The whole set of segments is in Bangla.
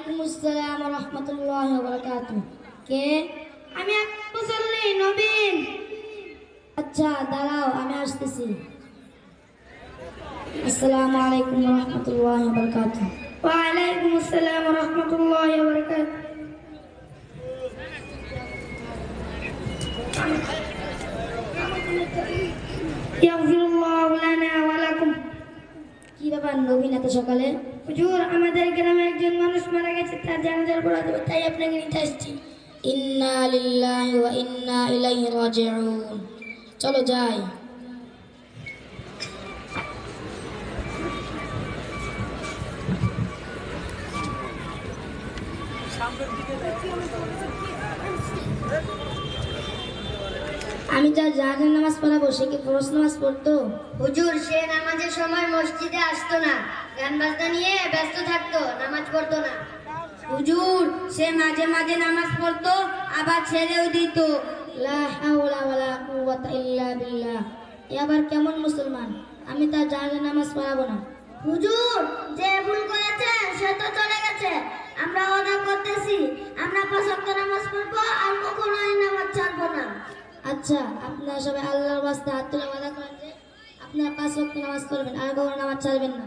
ওয়ালাইকুম আসসালাম ওয়া রাহমাতুল্লাহি ওয়া বারাকাতুহু। কে? আমি এক মুসল্লি নবীন। আচ্ছা দাঁড়াও, আমি আসতেছি। আসসালামু আলাইকুম ওয়া রাহমাতুল্লাহি ওয়া বারাকাতুহু। ওয়ালাইকুম আসসালাম ওয়া রাহমাতুল্লাহি ওয়া বারাকাতুহু। ইয়াগফিরুল্লাহু লানা ওয়া লাকুম। কি ব্যাপার নবীন এত সকালে? হুজুর, আমাদের গ্রামে একজন মানুষ মারা গেছে, তার জানাজার পড়া দেব, তাই আপনাকে নিতে আসছি। ইন্না লিল্লাহি ওয়া ইন্না ইলাইহি রাজিউন। চলো যাই। আমি যার জানাজার নামাজ পড়াবো সে কি ফরজ নামাজ পড়তো? হুজুর, সে নামাজের সময় মসজিদে আসতো না, গান বাজনা নিয়ে ব্যস্ত থাকতো, নামাজ পড়তো না। হুজুর, সে মাঝে মাঝে নামাজ পড়তো, আবার ছেড়েও দিত। লা হাওলা ওয়ালা কুওয়াতা ইল্লা বিল্লাহ। এ আবার কেমন মুসলমান? আমি তার জানাজার নামাজ পড়াবো না। হুজুর, যে ভুল করেছে সে তো চলে গেছে, আমরা ওয়াদা করতেছি আমরা 5 ওয়াক্ত নামাজ পড়বো আর কখনোই নামাজ ছাড়বো না। আচ্ছা, আপনারা সবাই আল্লাহর ওয়াস্তে হাত তুলে ওয়াদা করেন যে আপনারা 5 ওয়াক্ত নামাজ পড়বেন আর কখনো নামাজ ছাড়বেন না।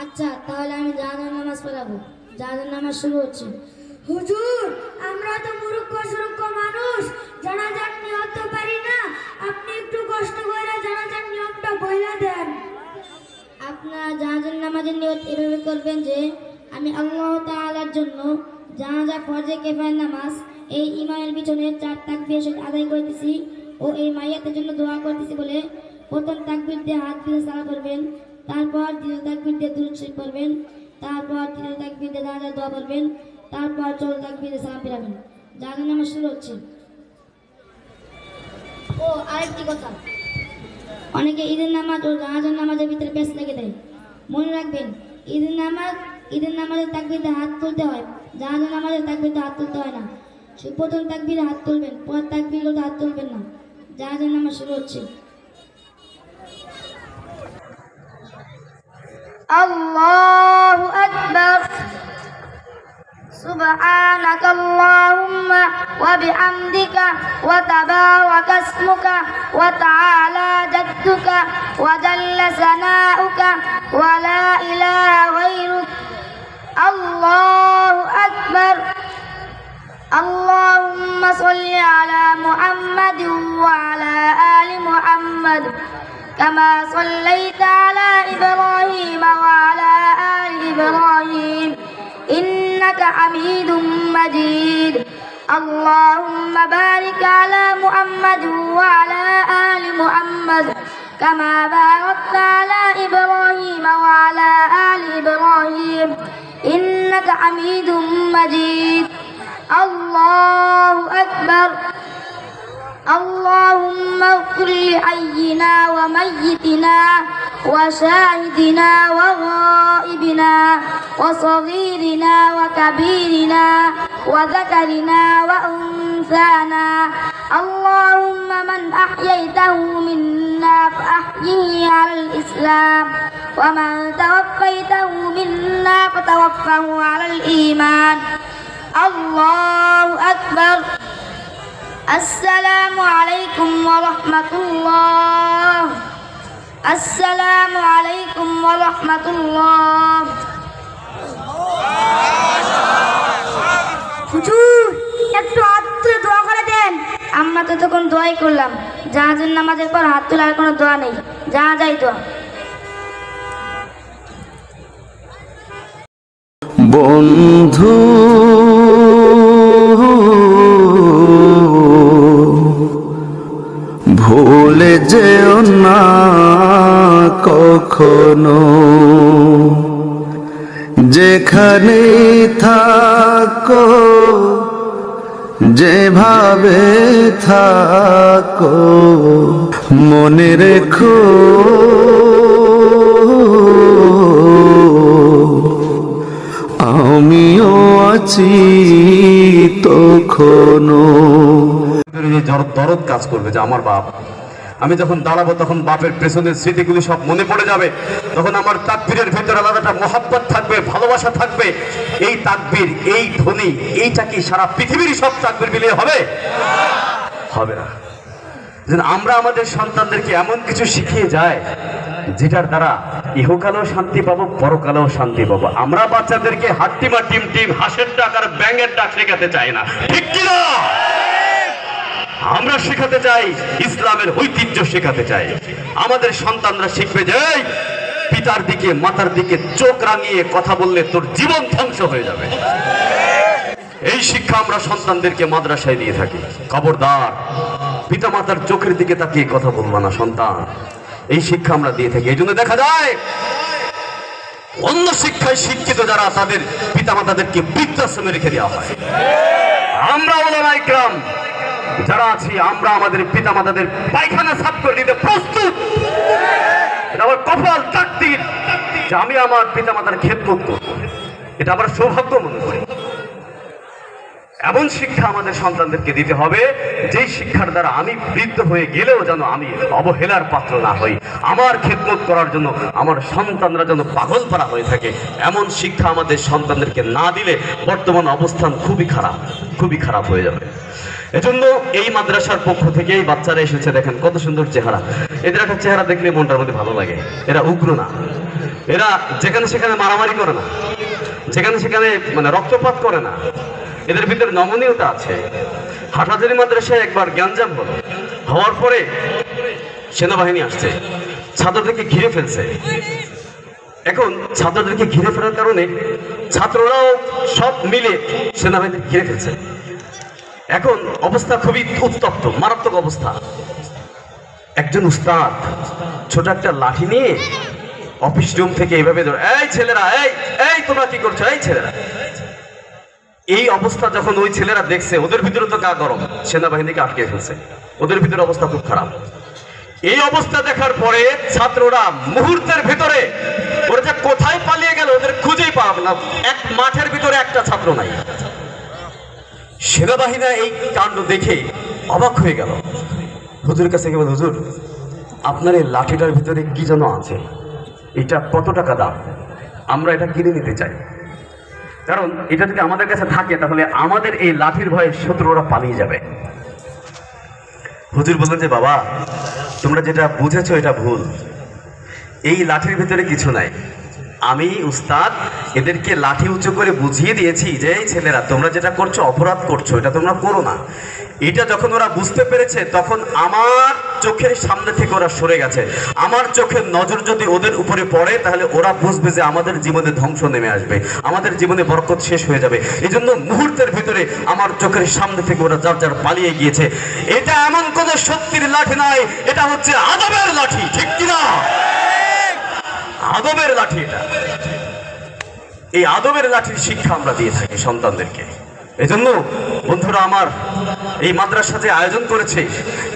আচ্ছা, তাহলে আমি জানাজার নামাজ পড়াবো। জানাজার নামাজ শুরু হচ্ছে। হুজুর, আমরা তো মূর্খ সুরক্ষ মানুষ, জানাজার নিয়ত পারি না, আপনি একটু কষ্ট করে জানাজার নিয়মটা বইলা দেন। আপনারা জানাজার নামাজের নিয়ত এভাবে করবেন যে আমি আল্লাহ তাআলার জন্য জানাজা ফরজে কিফায়ার নামাজ এই ইমামের পিছনে 4 তাকবীর আদায় করতেছি ও এই মাইয়াতের জন্য দোয়া করতেছি বলে প্রথম তাকবীর দিয়ে হাত দিয়ে সালাম করবেন, তারপর দ্বিতীয় তাকবীর দিয়ে দুরূদ শরীফ পড়বেন, তারপর তৃতীয় তাকবীর দিয়ে জানাজার দোয়া করবেন, তারপর চতুর্থ তাকবীর দিয়ে সালাম ফিরাবেন। জানাজার নামাজ শুরু হচ্ছে। ও আরেকটি কথা, অনেকে ঈদের নামাজ ও জানাজার নামাজের ভিতরে পেশ লেগে দেয়। মনে রাখবেন, ঈদের নামাজের তাকবীরে হাত তুলতে হয়, জানাজার নামাজের তাকবীরে হাত তুলতে হয় না। প্রথম তাকবীরে হাত তুলবেন, পর তাকবীরে হাত তুলবেন না। জানাজার নামাজ শুরু হচ্ছে। আল্লাহু আকবার। سبحانك اللهم وبحمدك وتبارك اسمك وتعالى جدك وجل ثناؤك ولا إله غيرك. الله أكبر. اللهم صل على محمد وعلى آل محمد كما صليت على إبراهيم وعلى آل إبراهيم إنك حميد مجيد. اللهم بارك على محمد وعلى آل محمد كما باركت على إبراهيم وعلى آل إبراهيم إنك حميد مجيد. الله أكبر. اللهم اغفر لحينا وميتنا وشاهدنا وغائبنا وصغيرنا وكبيرنا وذكرنا وأنثانا. اللهم من أحييته منا فأحيه على الإسلام ومن توفيته منا فتوفه على الإيمان. الله أكبر. السلام عليكم ورحمة الله. السلام عليكم ورحمة الله. হুজুর, একটু হাত তুলে দোয়া করে দেন। আমরা তো তখন দোয়াই করলাম, জানাজার নামাজের পর হাত তোলার কোনো দোয়া নেই, জানাজাই দোয়া। বন্ধু ভুলে যেও না কখনো, যেখানে থাকো যেভাবে থাকো মনে রেখো আমিও আছি তখনো। দরদ কাজ করবে যে আমার বাপ আমি যখন দাঁড়াবো তখন বাপের পেছনের স্মৃতিগুলি সব মনে পড়ে যাবে। তখন আমার তাকবীরের ভেতরে আলাদা একটা মহাব্বত থাকবে, ভালোবাসা থাকবে। এই তাকবীর, এই ধ্বনি, এইটা কি সারা পৃথিবীর সব তাকবীর মিলিয়ে হবে? হবে না। যেন আমরা আমাদের সন্তানদেরকে এমন কিছু শিখিয়ে যায় যেটার দ্বারা ইহকালেও শান্তি পাবো, পরকালেও শান্তি পাবো। আমরা বাচ্চাদেরকে হাট্টিমা টিম টিম হাঁসের ডাক আর ব্যাঙের ডাক শেখাতে চাই না, ঠিক কিনা? আমরা শেখাতে চাই ইসলামের ঐতিহ্য শেখাতে চাই। আমাদের সন্তানরা শিখবে যে পিতার দিকে মাতার দিকে চোখ রাঙিয়ে কথা বললে তোর জীবন ধ্বংস হয়ে যাবে। এই শিক্ষা আমরা সন্তানদেরকে মাদ্রাসায় দিয়ে থাকি। খবরদার, পিতা মাতার চোখের দিকে তাকিয়ে কথা বলবা না সন্তান। এই শিক্ষা আমরা দিয়ে থাকি। এই জন্য দেখা যায় অন্য শিক্ষায় শিক্ষিত যারা, তাদের পিতা মাতাদেরকে বৃদ্ধাশ্রমে রেখে দেওয়া হয়। আমরা ওলামা ইকরাম যারা আছি, আমরা আমাদের পিতা মাতাদের পায়খানা সাফ করে দিতে প্রস্তুত। এটা আমার কপাল, তাকদীর যে আমি আমার পিতা মাতার খেদমত করব। এটা আমার সৌভাগ্য মনে করি। এমন শিক্ষা আমাদের সন্তানদেরকে দিতে হবে যেই শিক্ষার দ্বারা আমি বৃদ্ধ হয়ে গেলেও যেন আমি অবহেলার পাত্র না হই। আমার খেদমত করার জন্য আমার সন্তানরা যেন পাগল পারা হয়ে থাকে। এমন শিক্ষা আমাদের সন্তানদেরকে না দিলে বর্তমান অবস্থান খুবই খারাপ হয়ে যাবে। এজন্য এই মাদ্রাসার পক্ষ থেকে এই বাচ্চারা এসেছে, দেখেন কত সুন্দর চেহারা। এদের একটা চেহারা দেখলে মনটার মধ্যে ভালো লাগে। এরা উগ্র না, এরা যেখানে সেখানে মারামারি করে না, যেখানে সেখানে মানে রক্তপাত করে না। এদের ভিতরে নমনীয়তা আছে। হাটহাজারী মাদ্রাসায় একবার গ্যাঞ্জাম হওয়ার পরে সেনাবাহিনী আসছে, ছাত্রদেরকে ঘিরে ফেলছে। এখন ছাত্রদেরকে ঘিরে ফেলার কারণে ছাত্ররাও সব মিলে সেনাবাহিনীকে ঘিরে ফেলছে। এখন অবস্থা খুবই উত্তপ্ত, মারাত্মক অবস্থা। একজন উস্তাদ ছোট একটা লাঠি নিয়ে অফিস রুম থেকে এইভাবে ধরে, এই ছেলেরা, এই তোমরা কি করছো, এই ছেলেরা। এই অবস্থা যখন ওই ছেলেরা দেখছে, ওদের ভিতরে তো গা গরম, সেনাবাহিনীকে আটকে ফেলছে। ওদের ভিতরে অবস্থা খুব খারাপ। এই অবস্থা দেখার পরে ছাত্ররা মুহূর্তের ভিতরে ওরা যে কোথায় পালিয়ে গেল ওদের খুঁজেই পাবে না। এক মাঠের ভিতরে একটা ছাত্র নাই। সেনাবাহিনী এই কাণ্ড দেখে অবাক হয়ে গেল। হুজুরের কাছে গেল, হুজুর আপনার এই লাঠিটার ভিতরে কি যেন আছে, এটা কত টাকা দাম, আমরা এটা কিনে নিতে চাই। কারণ এটা যদি আমাদের কাছে থাকে তাহলে আমাদের এই লাঠির ভয়ে শত্রুরা পালিয়ে যাবে। হুজুর বললেন যে বাবা, তোমরা যেটা বুঝেছো এটা ভুল। এই লাঠির ভিতরে কিছু নাই। আমি উস্তাদ এদেরকে লাঠি উঁচু করে বুঝিয়ে দিয়েছি যে এই ছেলেরা তোমরা যেটা করছো অপরাধ করছো, এটা তোমরা করো না। এটা যখন ওরা বুঝতে পেরেছে তখন আমার চোখের সামনে থেকে ওরা সরে গেছে। আমার চোখের নজর যদি ওদের উপরে পড়ে তাহলে ওরা বুঝবে যে আমাদের জীবনে ধ্বংস নেমে আসবে, আমাদের জীবনে বরকত শেষ হয়ে যাবে। এই জন্য মুহূর্তের ভিতরে আমার চোখের সামনে থেকে ওরা যার যার পালিয়ে গিয়েছে। এটা এমন কোন শক্তির লাঠি নয়, এটা হচ্ছে আদবের লাঠি, ঠিক কিনা? আদবের লাঠি এটা। এই আদবের লাঠির শিক্ষা আমরা দিয়ে থাকি সন্তানদেরকে। এজন্য বন্ধুরা আমার, এই মাদ্রাসা যে আয়োজন করেছে,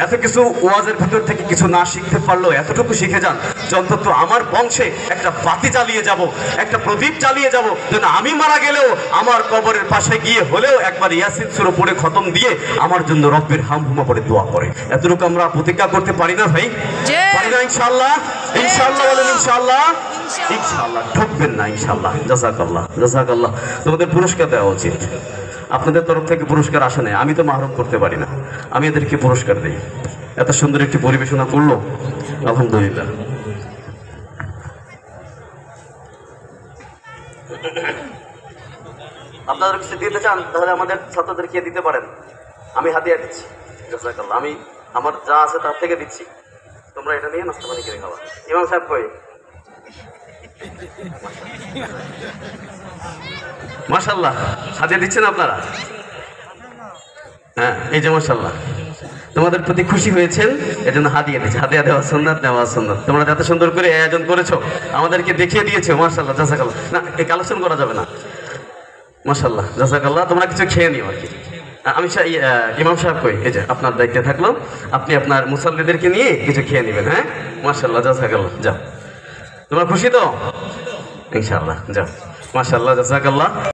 এত কিছু ওয়াজের ভিতর থেকে কিছু না শিখতে পারলেও এতটুকু শিখে যান যে অন্তত আমার বংশে একটা বাতি জ্বালিয়ে যাব, একটা প্রদীপ জ্বালিয়ে যাব, যেন আমি মারা গেলেও আমার কবরের পাশে গিয়ে হলেও একবার ইয়াসিন সূরা পড়ে খতম দিয়ে আমার জন্য রব্বির হামহুমা পড়ে দোয়া করে। এতটুকু আমরা প্রতিজ্ঞা করতে পারি না ভাই? পারি না? ইনশাআল্লাহ, ইনশাআল্লাহ বলেন ইনশাআল্লাহ, ইনশাআল্লাহ। ঠকবেন না ইনশাআল্লাহ। জাযাকাল্লাহ, জাযাকাল্লাহ। তোমাদের পুরস্কার দেওয়া উচিত। আপনাদের তরফ থেকে পুরস্কার আসে নাই, আমি তো মাহরুম করতে পারি না, আমি এদেরকে পুরস্কার দিই। এত সুন্দর একটি পরিবেশনা করলো, আলহামদুলিল্লাহ। আপনারা কিছু দিতে চান তাহলে আমাদের ছাত্রদেরকে দিতে পারেন, আমি হাদিয়া দিচ্ছি। জাযাকাল্লাহ। আমি আমার যা আছে তার থেকে দিচ্ছি, তোমরা এটা নিয়ে নাস্তা পানি কিনে খাওয়া। ইমাম সাহেব কই? মাশাআল্লাহ, হাদিয়া দিচ্ছেন আপনারা? হ্যাঁ, এই যে মাশাআল্লাহ, তোমাদের প্রতি খুশি হয়েছেন এজন্য হাদিয়া দিচ্ছি। হাদিয়া দেওয়া সুন্নাত, নেওয়া সুন্নাত। তোমরা এত সুন্দর করে আয়োজন করেছো, আমাদেরকে দেখিয়ে দিয়েছো, মাশাআল্লাহ, জাযাকাল্লাহ। না, এই কালেকশন করা যাবে না। মাশাআল্লাহ, জাযাকাল্লাহ। তোমরা কিছু খেয়ে নিও আর কি। আমি ইমাম সাহেব কই? এই যে আপনার দায়িত্বে থাকলো, আপনি আপনার মুসাল্লিদেরকে নিয়ে কিছু খেয়ে নেবেন। হ্যাঁ, মাশাআল্লাহ, জাযাকাল্লাহ। যাও, তোমরা খুশি তো? ইনশাআল্লাহ, যাও। মাশাআল্লাহ, জাযাকাল্লাহ।